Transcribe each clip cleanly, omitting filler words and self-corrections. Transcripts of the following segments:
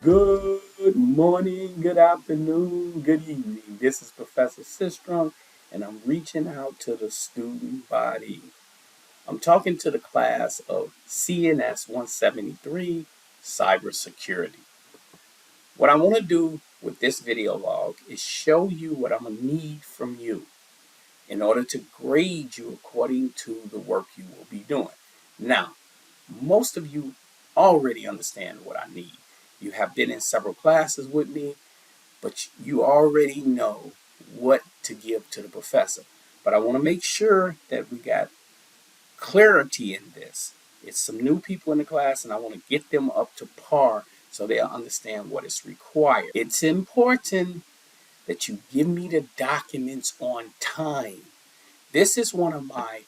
Good morning, good afternoon, good evening. This is Professor Sistrom, and I'm reaching out to the student body. I'm talking to the class of CNS 173, Cybersecurity. What I want to do with this video log is show you what I'm going to need from you in order to grade you according to the work you will be doing. Now, most of you already understand what I need. You have been in several classes with me, but you already know what to give to the professor. But I want to make sure that we got clarity in this. It's some new people in the class, and I want to get them up to par so they'll understand what is required. It's important that you give me the documents on time. This is one of my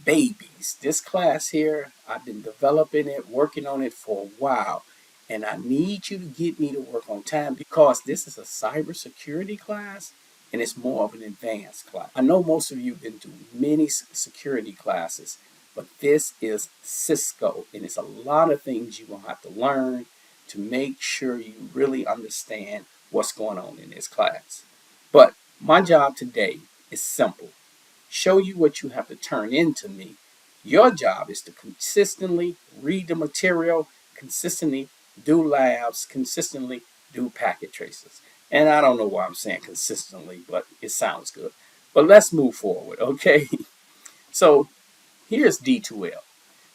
babies. This class here, I've been developing it, working on it for a while. And I need you to get me to work on time because this is a cybersecurity class and it's more of an advanced class. I know most of you have been through many security classes, but this is Cisco and it's a lot of things you're going to have to learn to make sure you really understand what's going on in this class. But my job today is simple. Show you what you have to turn into me. Your job is to consistently read the material, consistently do labs, consistently do packet traces. And I don't know why I'm saying consistently, but it sounds good. But let's move forward, okay? So here's D2L.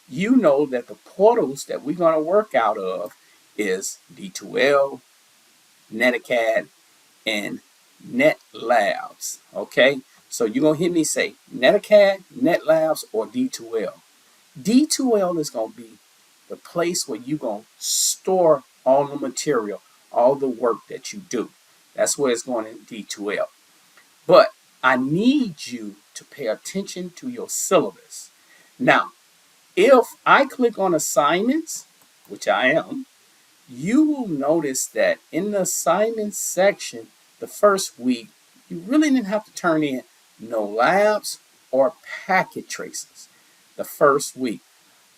You know that the portals that we're going to work out of is D2L, Netacad, and NetLabs, okay? So you're going to hear me say Netacad, NetLabs, or D2L. D2L is going to be the place where you're going to store all the material, all the work that you do. That's where it's going in D2L. But I need you to pay attention to your syllabus. Now, if I click on assignments, which I am, you will notice that in the assignments section, the first week, you really didn't have to turn in no labs or packet traces the first week.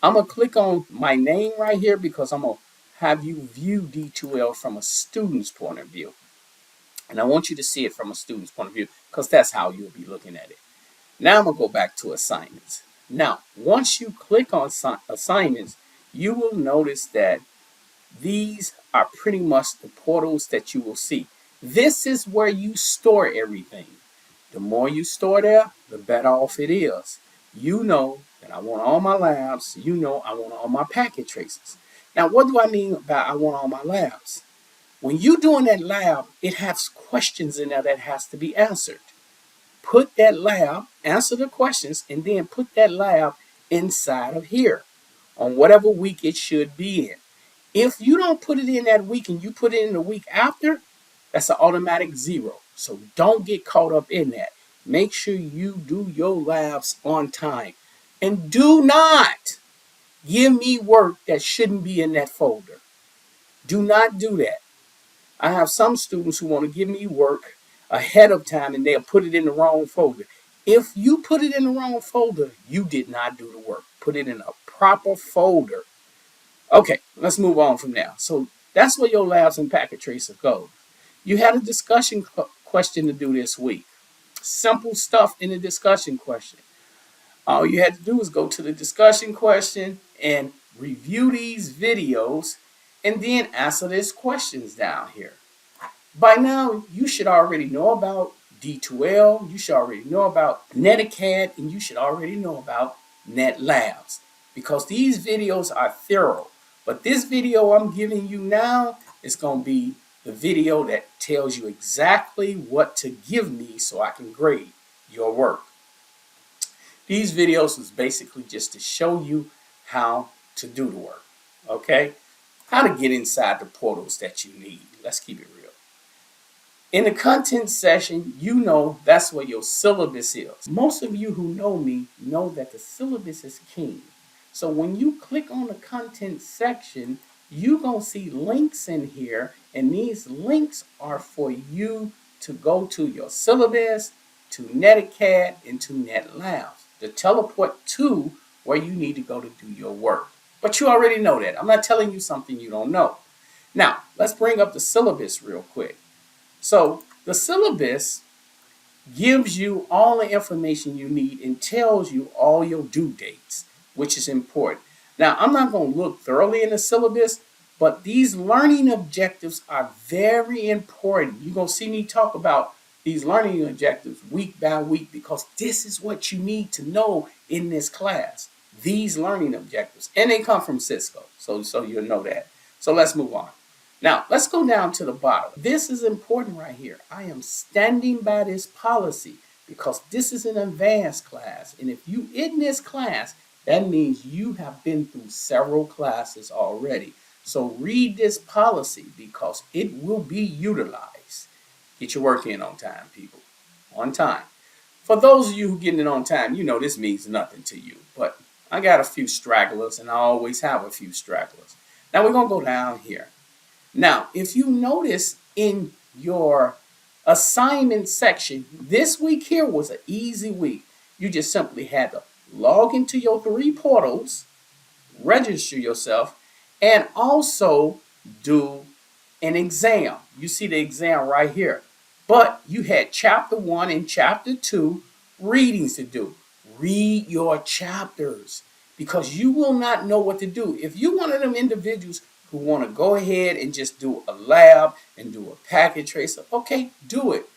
I'm going to click on my name right here because I'm going to have you view D2L from a student's point of view. And I want you to see it from a student's point of view because that's how you'll be looking at it. Now I'm going to go back to assignments. Now, once you click on assignments, you will notice that these are pretty much the portals that you will see. This is where you store everything. The more you store there, the better off it is. You know that I want all my labs. You know I want all my packet traces. Now, what do I mean by I want all my labs? When you're doing that lab, it has questions in there that has to be answered. Put that lab, answer the questions, and then put that lab inside of here on whatever week it should be in. If you don't put it in that week and you put it in the week after, that's an automatic zero. So don't get caught up in that. Make sure you do your labs on time. And do not give me work that shouldn't be in that folder. Do not do that. I have some students who want to give me work ahead of time and they'll put it in the wrong folder. If you put it in the wrong folder, you did not do the work. Put it in a proper folder. Okay, let's move on from now. So that's where your labs and packet tracer go. You had a discussion question to do this week. Simple stuff in the discussion question. All you had to do was go to the discussion question and review these videos and then answer these questions down here. By now, you should already know about D2L, you should already know about Netacad, and you should already know about NetLabs because these videos are thorough. But this video I'm giving you now is going to be the video that tells you exactly what to give me so I can grade your work. These videos was basically just to show you how to do the work, okay? How to get inside the portals that you need. Let's keep it real. In the content session, you know that's where your syllabus is. Most of you who know me know that the syllabus is king. So when you click on the content section, you're going to see links in here, and these links are for you to go to your syllabus, to Netacad, and to NetLabs, to teleport to where you need to go to do your work. But you already know that. I'm not telling you something you don't know. Now, let's bring up the syllabus real quick. So, the syllabus gives you all the information you need and tells you all your due dates, which is important. Now, I'm not going to look thoroughly in the syllabus, but these learning objectives are very important. You're going to see me talk about these learning objectives week by week because this is what you need to know in this class. These learning objectives, and they come from Cisco, so you'll know that. So let's move on. Now, let's go down to the bottom. This is important right here. I am standing by this policy because this is an advanced class. And if you in this class, that means you have been through several classes already. So read this policy because it will be utilized. Get your work in on time, people. On time. For those of you who getting it on time, you know this means nothing to you. But I got a few stragglers, and I always have a few stragglers. Now we're going to go down here. Now, if you notice in your assignment section, this week here was an easy week. You just simply had to log into your 3 portals, register yourself, and also do an exam. You see the exam right here. But you had chapter 1 and chapter 2 readings to do. Read your chapters because you will not know what to do. If you're one of them individuals who want to go ahead and just do a lab and do a packet tracer, okay, do it.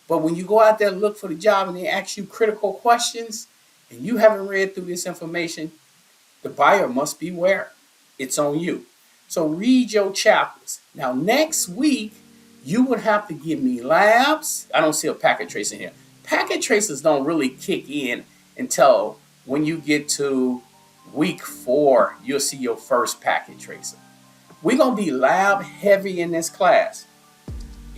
But when you go out there and look for the job and they ask you critical questions and you haven't read through this information, the buyer must beware. It's on you. So read your chapters. Now next week, you would have to give me labs. I don't see a packet tracer here. Packet tracers don't really kick in until when you get to week 4, you'll see your first packet tracer. We're going to be lab heavy in this class.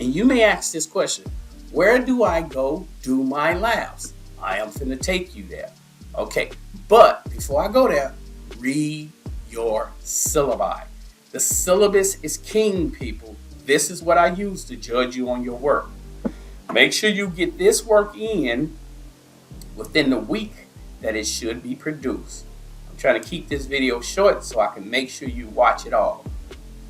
And you may ask this question, where do I go do my labs? I am finna take you there. Okay, but before I go there, read your syllabi. The syllabus is king, people. This is what I use to judge you on your work. Make sure you get this work in within the week that it should be produced. I'm trying to keep this video short so I can make sure you watch it all.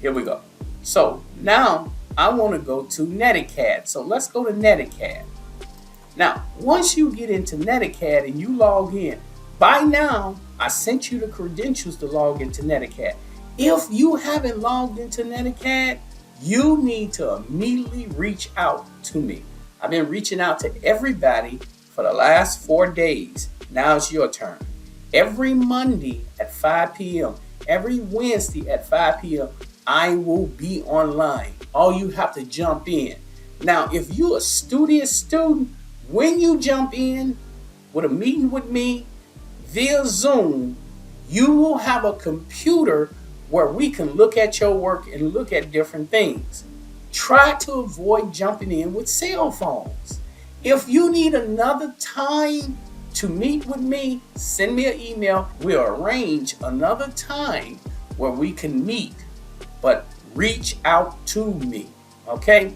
Here we go. So now I want to go to Netacad. So let's go to Netacad. Now, once you get into Netacad and you log in, by now I sent you the credentials to log into Netacad. If you haven't logged into Netacad, you need to immediately reach out to me. I've been reaching out to everybody for the last 4 days. Now it's your turn. Every Monday at 5 p.m., every Wednesday at 5 p.m., I will be online. All you have to jump in. Now, if you're a studious student, when you jump in with a meeting with me via Zoom, you will have a computer where we can look at your work and look at different things. Try to avoid jumping in with cell phones. If you need another time to meet with me, send me an email. We'll arrange another time where we can meet. But reach out to me, okay?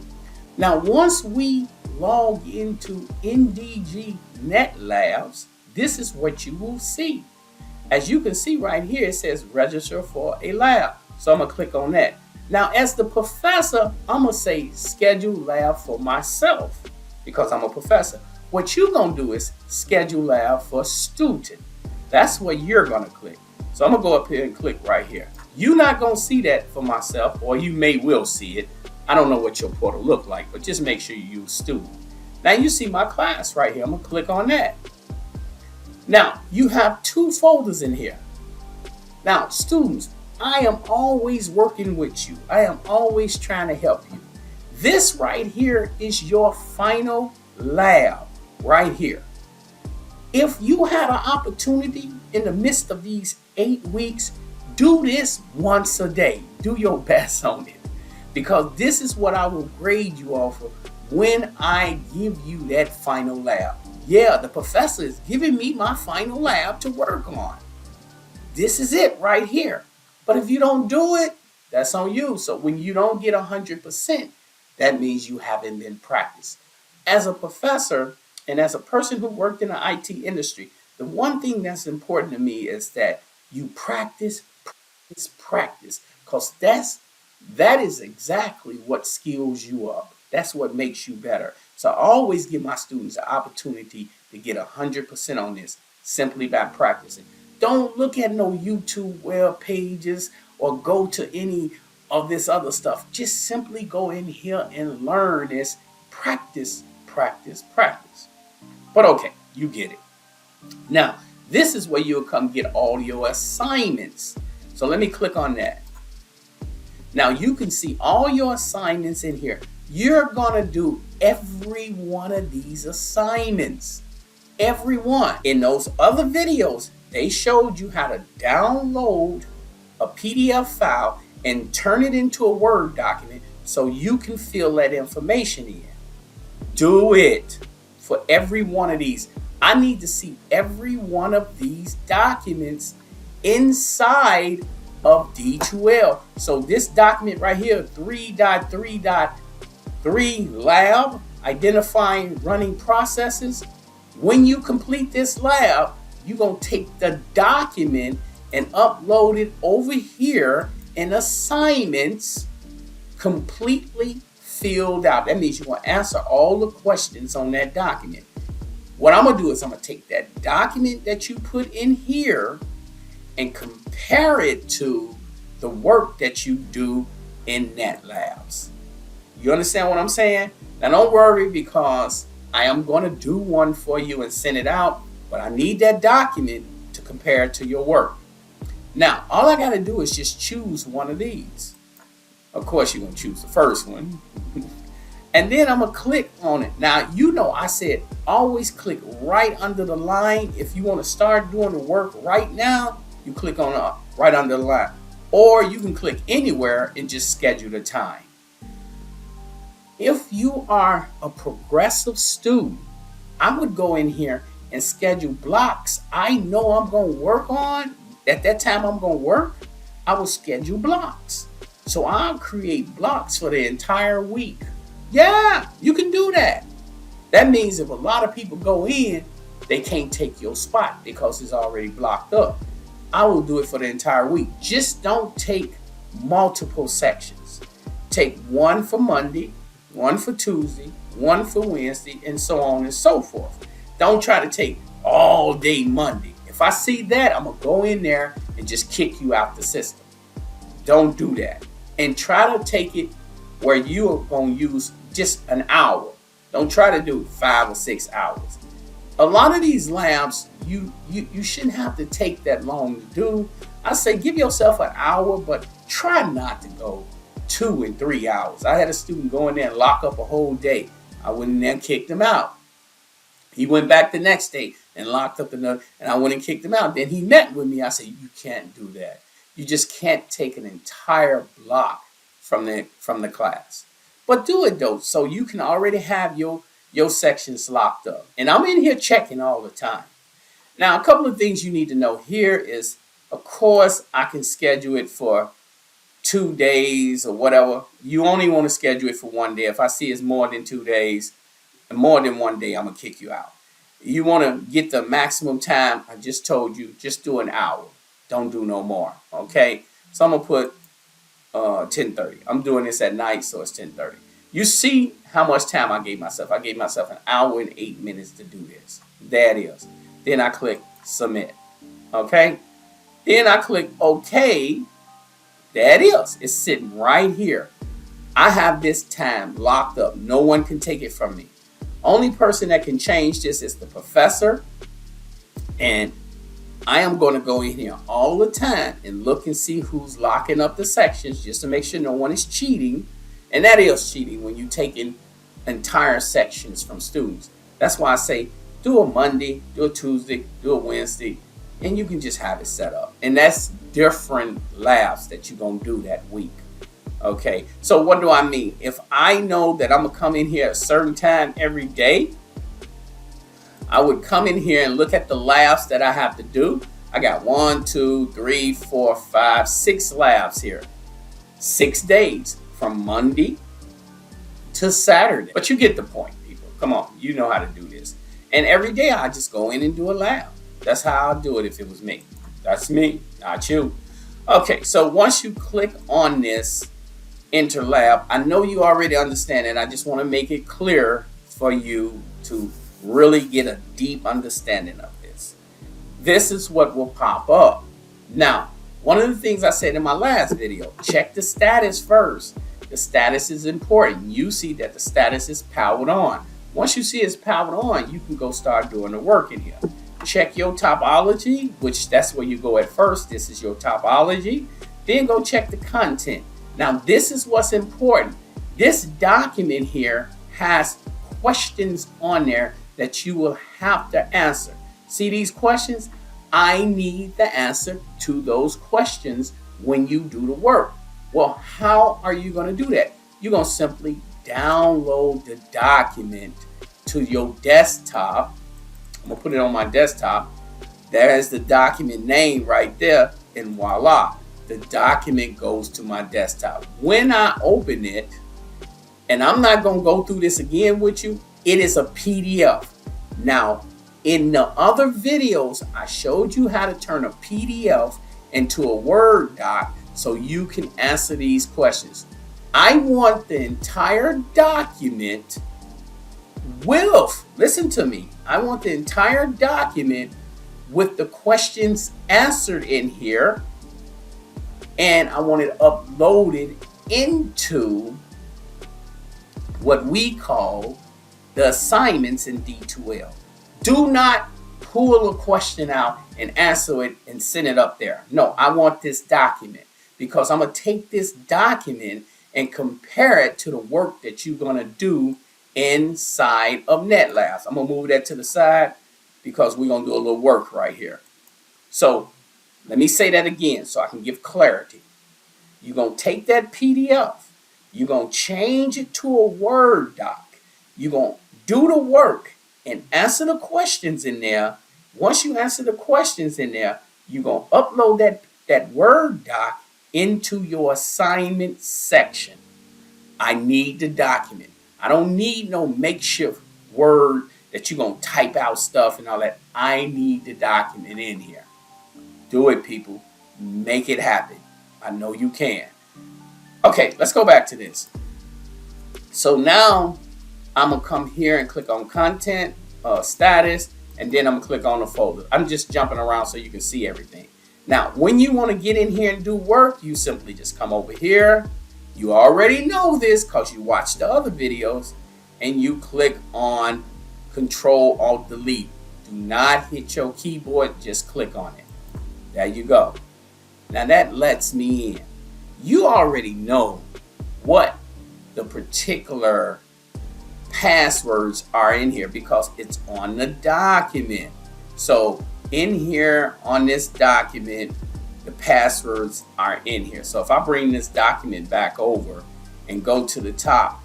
Now, once we log into NDG Net Labs, this is what you will see. As you can see right here, it says register for a lab. So I'm gonna click on that. Now, as the professor, I'm gonna say schedule lab for myself because I'm a professor. What you're gonna do is schedule lab for student. That's what you're gonna click. So I'm gonna go up here and click right here. You're not going to see that for myself, or you will see it. I don't know what your portal look like, but just make sure you use student. Now you see my class right here. I'm going to click on that. Now, you have 2 folders in here. Now, students, I am always working with you. I am always trying to help you. This right here is your final lab right here. If you had an opportunity in the midst of these 8 weeks, do this once a day. Do your best on it. Because this is what I will grade you off of when I give you that final lab. Yeah, the professor is giving me my final lab to work on. This is it right here. But if you don't do it, that's on you. So when you don't get 100%, that means you haven't been practiced. As a professor and as a person who worked in the IT industry, the one thing that's important to me is that you practice, because that's That is exactly what skills you up. That's what makes you better. So I always give my students an opportunity to get 100% on this simply by practicing. Don't look at no YouTube web pages or go to any of this other stuff. Just simply go in here and learn this. Practice, practice, practice. But okay, you get it. Now, this is where you'll come get all your assignments. So let me click on that. Now you can see all your assignments in here. You're going to do every one of these assignments. Every one. In those other videos, they showed you how to download a PDF file and turn it into a Word document so you can fill that information in. Do it for every one of these. I need to see every one of these documents inside of D2L. So this document right here, 3.3.3 lab, identifying running processes. When you complete this lab, you're going to take the document and upload it over here in assignments completely filled out. That means you're going to answer all the questions on that document. What I'm going to do is I'm going to take that document that you put in here and compare it to the work that you do in Net Labs. You understand what I'm saying? Now don't worry, because I am going to do one for you and send it out, but I need that document to compare it to your work. Now, all I got to do is just choose one of these. Of course, you're going to choose the first one. And then I'm going to click on it. Now, you know I said always click right under the line. If you want to start doing the work right now, you click on right under the line. Or you can click anywhere and just schedule the time. If you are a progressive student, I would go in here and schedule blocks I know I'm going to work on. At that time I'm going to work, I will schedule blocks. So I'll create blocks for the entire week. Yeah, you can do that. That means if a lot of people go in, they can't take your spot because it's already blocked up. I will do it for the entire week. Just don't take multiple sections. Take one for Monday, one for Tuesday, one for Wednesday, and so on and so forth. Don't try to take all day Monday. If I see that, I'm going to go in there and just kick you out the system. Don't do that. And try to take it where you are going to use just an hour. Don't try to do 5 or 6 hours. A lot of these labs, you shouldn't have to take that long to do. I say give yourself an hour, but try not to go 2 and 3 hours. I had a student go in there and lock up a whole day. I went in there and kicked him out. He went back the next day and locked up another, and I went and kicked him out. Then he met with me. I said, you can't do that. You just can't take an entire block from the class. But do it though, so you can already have your sections locked up. And I'm in here checking all the time. Now, a couple of things you need to know here is, of course, I can schedule it for 2 days or whatever. You only want to schedule it for 1 day. If I see it's more than 2 days, and more than 1 day, I'm going to kick you out. You want to get the maximum time. I just told you, just do an hour. Don't do no more, okay? So I'm going to put 10:30. I'm doing this at night, so it's 10:30. You see how much time I gave myself. I gave myself an hour and 8 minutes to do this. There it is. Then I click submit, okay? Then I click OK. There it is. It's sitting right here. I have this time locked up. No one can take it from me. Only person that can change this is the professor. And I am going to go in here all the time and look and see who's locking up the sections just to make sure no one is cheating. And that is cheating when you're taking entire sections from students. That's why I say do a Monday, do a Tuesday, do a Wednesday, and you can just have it set up. And that's different labs that you're going to do that week. Okay, so what do I mean? If I know that I'm going to come in here at a certain time every day, I would come in here and look at the labs that I have to do. I got 1, 2, 3, 4, 5, 6 labs here. 6 days from Monday to Saturday. But you get the point, people. Come on, you know how to do this. And every day I just go in and do a lab. That's how I'd do it if it was me. That's me, not you. Okay, so once you click on this, enter lab. I know you already understand it. I just want to make it clear for you to really get a deep understanding of this. This is what will pop up. Now, one of the things I said in my last video, check the status first. The status is important. You see that the status is powered on. Once you see it's powered on, you can go start doing the work in here. Check your topology, which that's where you go at first. This is your topology. Then go check the content. Now, this is what's important. This document here has questions on there that you will have to answer. See these questions? I need the answer to those questions when you do the work. Well, how are you going to do that? You're going to simply download the document to your desktop. I'm going to put it on my desktop. There's the document name right there, and voila, the document goes to my desktop. When I open it, and I'm not going to go through this again with you, it is a PDF. Now, in the other videos, I showed you how to turn a PDF into a Word doc so you can answer these questions. I want the entire document with, listen to me, I want the entire document with the questions answered in here, and I want it uploaded into what we call the assignments in D2L. Do not pull a question out and answer it and send it up there. No, I want this document because I'm going to take this document and compare it to the work that you're going to do inside of NetLabs. I'm going to move that to the side because we're going to do a little work right here. So let me say that again so I can give clarity. You're going to take that PDF. You're going to change it to a Word doc. You're going to do the work and answer the questions in there. Once you answer the questions in there, you're going to upload that Word doc into your assignment section. I need the document. I don't need no makeshift Word that you're going to type out stuff and all that. I need the document in here. Do it, people. Make it happen. I know you can. Okay, let's go back to this. So now I'm going to come here and click on content, status, and then I'm going to click on the folder. I'm just jumping around so you can see everything. Now, when you want to get in here and do work, you simply just come over here. You already know this because you watched the other videos, and you click on Control-Alt-Delete. Do not hit your keyboard, just click on it. There you go. Now that lets me in. You already know what the particular passwords are in here because it's on the document. So in here on this document, the passwords are in here. So if I bring this document back over and go to the top,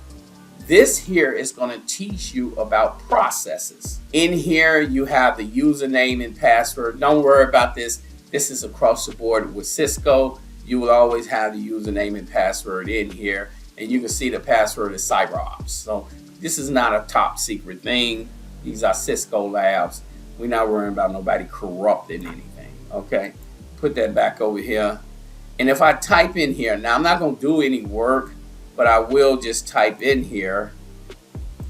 this here is going to teach you about processes. In here you have the username and password. Don't worry about this. This is across the board with Cisco. You will always have the username and password in here, and you can see the password is CyberOps. So this is not a top secret thing. These are Cisco labs. We're not worrying about nobody corrupting anything. Okay, put that back over here. And if I type in here, now I'm not going to do any work, but I will just type in here.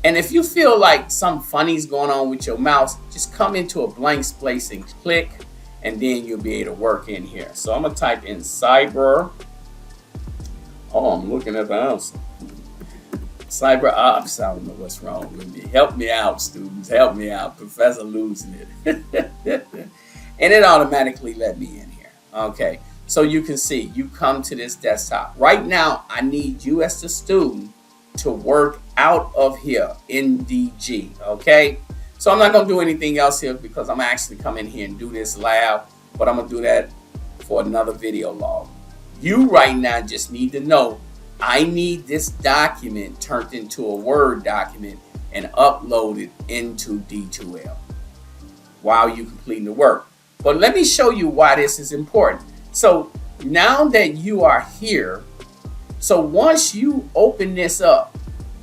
And if you feel like something funny's going on with your mouse, just come into a blank space and click, and then you'll be able to work in here. So I'm going to type in cyber. Oh, I'm looking at the answer. CyberOps. I don't know what's wrong with me. Help me out, students. Help me out. Professor losing it. And it automatically let me in here. Okay. So you can see, you come to this desktop. Right now, I need you as the student to work out of here in DG. Okay. So I'm not going to do anything else here because I'm actually coming here and do this lab, but I'm going to do that for another video log. You right now just need to know I need this document turned into a Word document and uploaded into D2L while you're completing the work. But let me show you why this is important. So now that you are here, so once you open this up,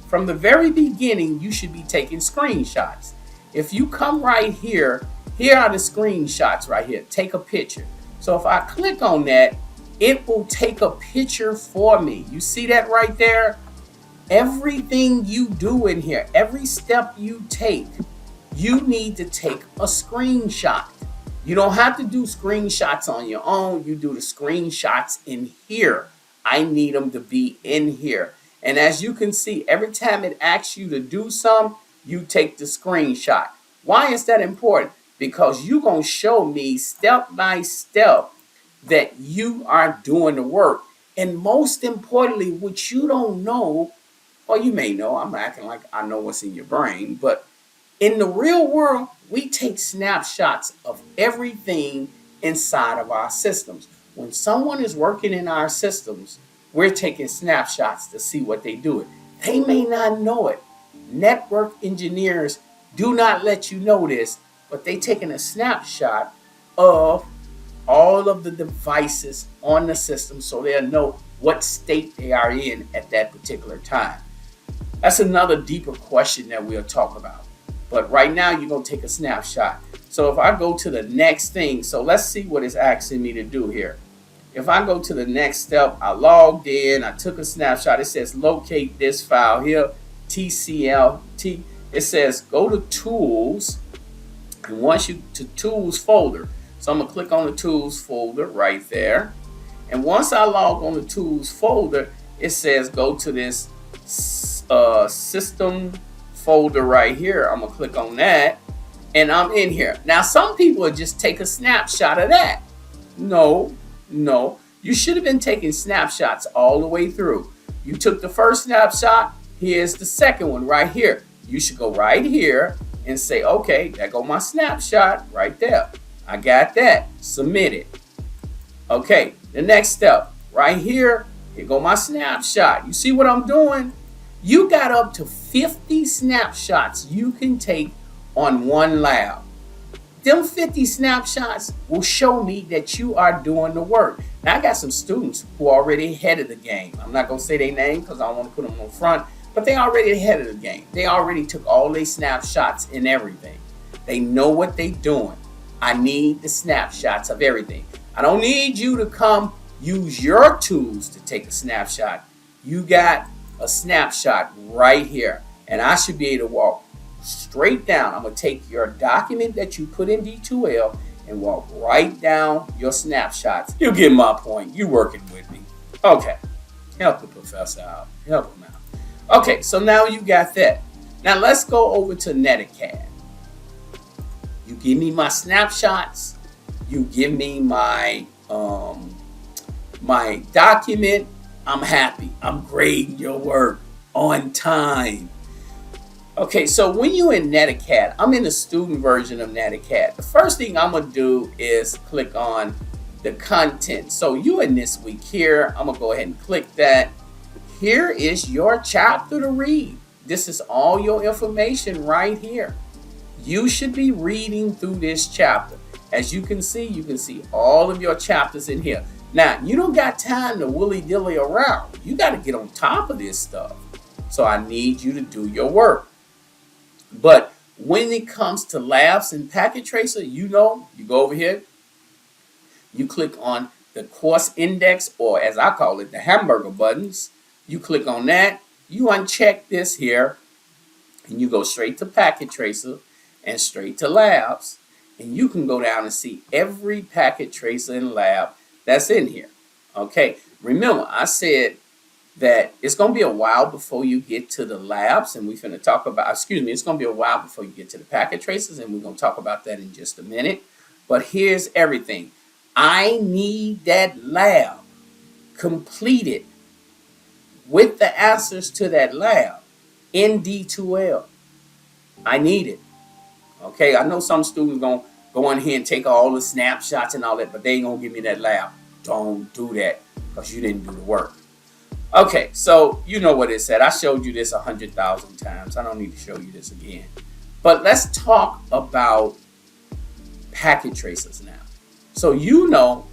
from the very beginning, you should be taking screenshots. If you come right here, here are the screenshots right here. Take a picture. So if I click on that, it will take a picture for me. You see that right there? Everything you do in here, every step you take, you need to take a screenshot. You don't have to do screenshots on your own. You do the screenshots in here. I need them to be in here. And as you can see, every time it asks you to do something, you take the screenshot. Why is that important? Because you're going to show me step by step that you are doing the work. And most importantly, what you don't know, or you may know, I'm acting like I know what's in your brain, but in the real world, we take snapshots of everything inside of our systems. When someone is working in our systems, we're taking snapshots to see what they do. They may not know it. Network engineers do not let you know this, but they taking a snapshot of all of the devices on the system so they'll know what state they are in at that particular time. That's another deeper question that we'll talk about. But right now, you're going to take a snapshot. So if I go to the next thing, so let's see what it's asking me to do here. If I go to the next step, I logged in, I took a snapshot. It says locate this file here, TCLT. It says go to tools, and once you to tools folder. So I'm going to click on the tools folder right there. And once I log on the tools folder, it says go to this system folder right here. I'm going to click on that, and I'm in here. Now, some people would just take a snapshot of that. No. You should have been taking snapshots all the way through. You took the first snapshot. Here's the second one right here. You should go right here and say, okay, there go my snapshot right there. I got that. Submit it. Okay, the next step right here. Here go my snapshot. You see what I'm doing? You got up to 50 snapshots you can take on one lab. Them 50 snapshots will show me that you are doing the work. Now, I got some students who are already ahead of the game. I'm not going to say their name because I don't want to put them on front, but they already ahead of the game. They already took all their snapshots and everything. They know what they're doing. I need the snapshots of everything. I don't need you to come use your tools to take a snapshot. You got a snapshot right here, and I should be able to walk straight down. I'm going to take your document that you put in D2L and walk right down your snapshots. You get my point. You working with me. Okay. Help the professor out. Help him out. Okay, so now you got that. Now let's go over to Netacad. You give me my snapshots. You give me my my document. I'm happy. I'm grading your work on time. Okay, so when you're in Netacad, I'm in the student version of Netacad. The first thing I'm going to do is click on the content. So you in this week here, I'm going to go ahead and click that. Here is your chapter to read. This is all your information right here. You should be reading through this chapter. As you can see all of your chapters in here. Now, you don't got time to willy-dilly around. You got to get on top of this stuff. So I need you to do your work. But when it comes to labs and packet tracer, you go over here, you click on the course index, or as I call it, the hamburger buttons. You click on that, you uncheck this here, and you go straight to packet tracer and straight to labs. And you can go down and see every packet tracer and lab that's in here. Okay, remember I said that it's going to be a while before you get to the labs, and we're going to talk about, it's going to be a while before you get to the packet tracers, and we're going to talk about that in just a minute. But here's everything. I need that lab completed with the answers to that lab in D2L. I need it. Okay, I know some students going to go in here and take all the snapshots and all that, but they ain't going to give me that lab. Don't do that because you didn't do the work. Okay, so you know what it said. I showed you this 100,000 times. I don't need to show you this again. But let's talk about packet tracers now. So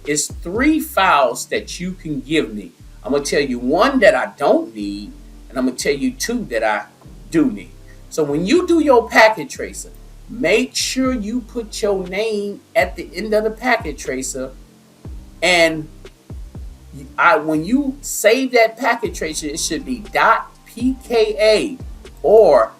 it's 3 files that you can give me. I'm going to tell you 1 that I don't need, and I'm going to tell you 2 that I do need. So when you do your packet tracer, make sure you put your name at the end of the packet tracer and When you save that packet tracer, it should be .pka or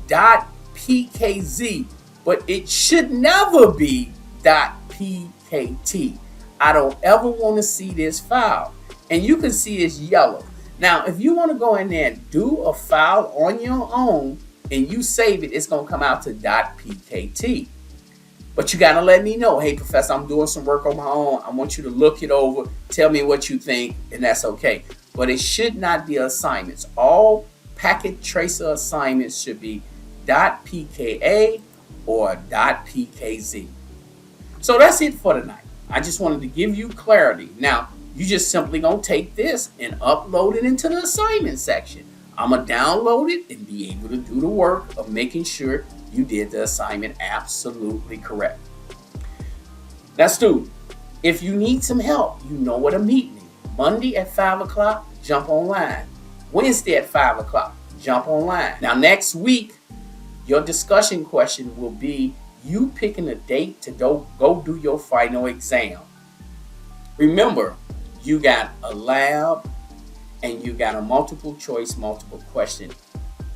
.pkz, but it should never be .pkt. I don't ever want to see this file. And you can see it's yellow. Now, if you want to go in there and do a file on your own and you save it, it's going to come out to .pkt. But you got to let me know, hey, Professor, I'm doing some work on my own. I want you to look it over, tell me what you think, and that's okay. But it should not be assignments. All packet tracer assignments should be .pka or .pkz. So that's it for tonight. I just wanted to give you clarity. Now, you just simply going to take this and upload it into the assignment section. I'm going to download it and be able to do the work of making sure you did the assignment absolutely correct. Now, student, if you need some help, you know where to meet me. Monday at 5 o'clock, jump online. Wednesday at 5 o'clock, jump online. Now, next week, your discussion question will be you picking a date to go do your final exam. Remember, you got a lab and you got a multiple choice, multiple question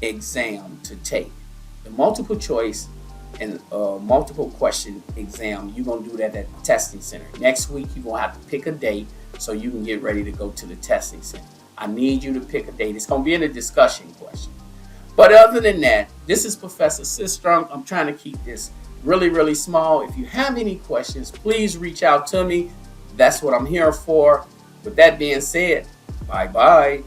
exam to take. The multiple choice and multiple question exam, you're going to do that at the testing center. Next week, you're going to have to pick a date so you can get ready to go to the testing center. I need you to pick a date. It's going to be in a discussion question. But other than that, this is Professor Sistrunk. I'm trying to keep this really, really small. If you have any questions, please reach out to me. That's what I'm here for. With that being said, bye-bye.